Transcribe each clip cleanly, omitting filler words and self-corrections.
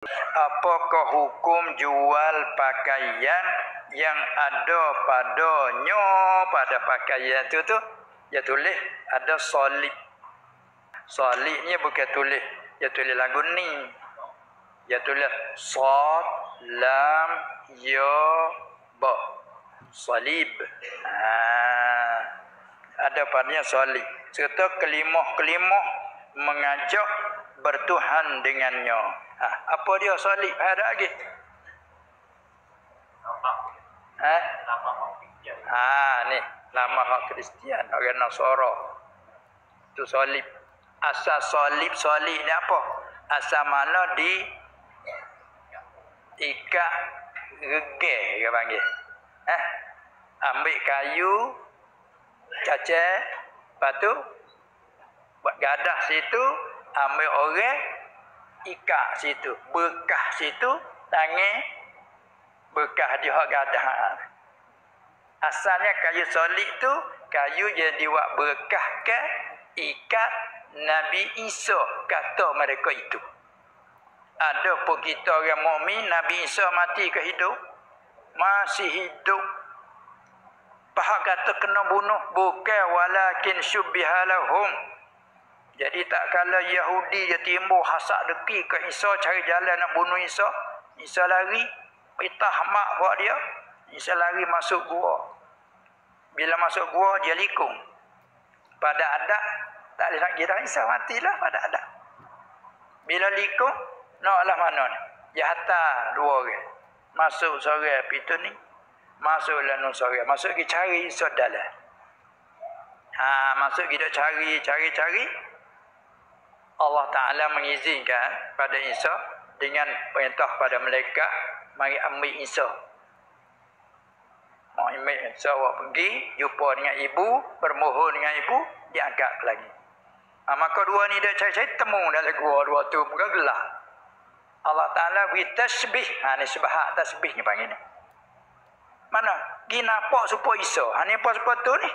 Apakah hukum jual pakaian yang ada padanya pada pakaian itu tu? Dia tulis ada solid. Solidnya bukan tulis. Dia tulis lagu ni. Dia tulis sad lam ya ba. Salib. Ada padanya solid. Serta kelimah-kelimah mengajak bertuhan dengannya. Apa dia solid? Ada lagi? Ni lama hak Kristian, orang Nasara. Itu solid. Asal solid ni apa? Asal mana di ikat regel dia panggil. Ambil kayu, cacah, lepas tu buat gadah situ, ambil orang, ikat situ, bekah situ, tangan, bekah di hak gadah. Asalnya kayu solid tu, kayu yang dibuat bekah ke ikat Nabi Isa, kata mereka itu. Ada pun kita orang mukmin, Nabi Isa mati ke hidup? Masih hidup. Pahak kata kena bunuh, bukan walakin syubbihalahum. Jadi tak kala Yahudi dia timbul hasad deki ke Isa, cari jalan nak bunuh Isa. Isa lari, pitah mak buat dia. Isa lari masuk gua. Bila masuk gua, dia likung. Pada adat, tak boleh nak kira Isa matilah pada adat. Bila likung, naklah mana ni? Dia hantar dua orang. Masuk sore pintu ni. Masuklah nun sore. Masuk pergi cari Isa dalam. Masuk pergi duk cari. Allah Ta'ala mengizinkan pada Isa dengan perintah pada malaikat, mari ambil Isa. Ambil Isa awak pergi, jumpa dengan ibu, bermohon dengan ibu, diangkat lagi. Maka dua ni dah cari-cari, temu dalam gua dua tu, muka gelap. Allah Ta'ala beri tasbih. Ni sebahat tasbih ni panggil ni. Mana? Pergi nampak supaya Isa. Ni apa supaya tu ni?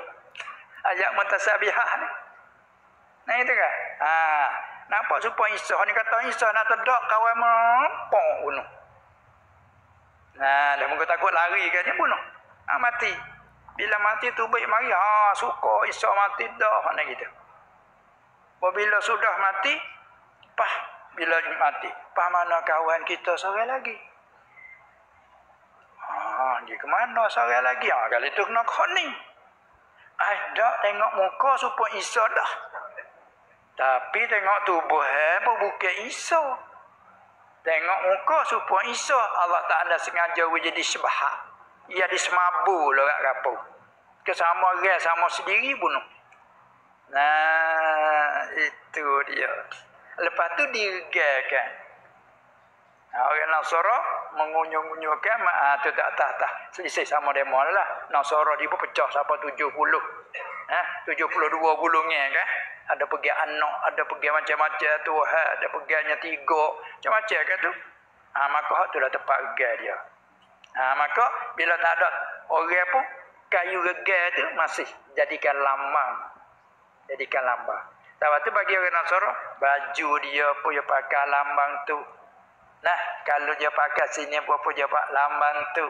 Ayat mutasabihah ni. Nah itu kan? Nampak supaya Isa. Ni kata Isa nak terdak kawan mampuk bunuh. Dah muka takut lari kan dia bunuh. Mati. Bila mati tu baik mari. Suka Isa mati dah. Mana gitu. Bila sudah mati, bila mati, mana kawan kita sore lagi? Dia ke mana sore lagi? Kalau itu kena koning. Tak tengok muka supaya Isa dah. Tapi tengok tubuh bukan Isa. Tengok muka supaya Isa. Allah Ta'ala sengaja jadi sebahat. Ia disemabu lah kat kapau. Kesama orang sama sendiri bunuh. Itu dia. Lepas tu diregalkan. Orang Nasara mengunyung-unyungkan tu tak selisih sama demo lah. Nasara dia pun pecah sampai 70. 72 gulungnya kan. Ada pergi anak, ada pergi macam-macam Tuhan, ada perginya 3, macam-macam kan tu. Maka tu dah tepat regal dia. Maka bila tak ada orang pun, kayu regal tu masih jadikan lambang. Lepas tu bagi orang Nasara, baju dia pun dia pakai lambang tu. Kalau dia pakai sini apa dia pakai lambang tu.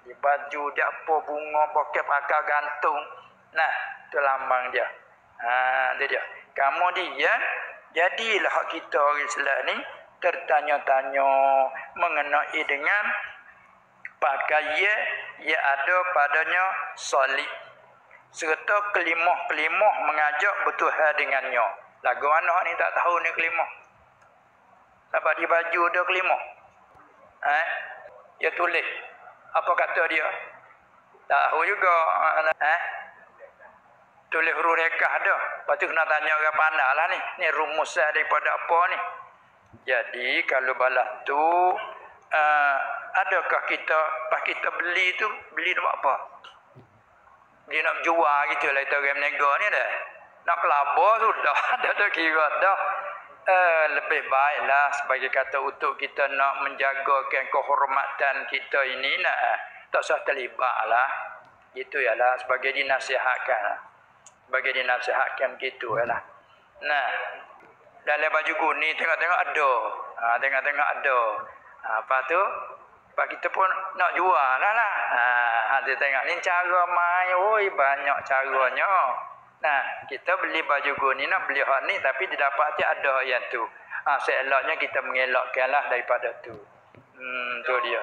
Di baju dia apa bunga pakai gantung. Tu lambang dia. Itu dia. Kemudian jadilah hak kita orang Islam ni tertanya-tanya mengenai dengan pakaian yang ada padanya solid. Serta kelimah-kelimah mengajak bertuhan dengannya. Lagu mana ni tak tahu ni kelimah. Dapat di baju dia kelimah. Dia tulis. Apa kata dia? Tahu juga. Tulis huruf rekah dah. Lepas tu kena tanya orang pandai lah ni. Ni rumusan daripada apa ni? Jadi kalau balas tu, adakah kita beli tu, beli nak buat apa? Beli nak jual gitu lah. Itu orang menega ni dah. Nak kelaba sudah. Dah kira dah. Lebih baiklah sebagai kata untuk kita nak menjagakan kehormatan kita ini tak usah terlibat lah. Itu ialah sebagai dinasihatkan. Sebagai dinasihatkan gitu ialah. Dalam baju kuning tengok-tengok ada. Tengok-tengok ada. Apa tu? Pak kita pun nak jual lah. Dia tengok ni cara main, oi banyak caranya. Nah, kita beli baju gua ni nak beli hak ni tapi didapati ada yang tu. Seeloknya kita mengelakkanlah daripada tu. Tu dia.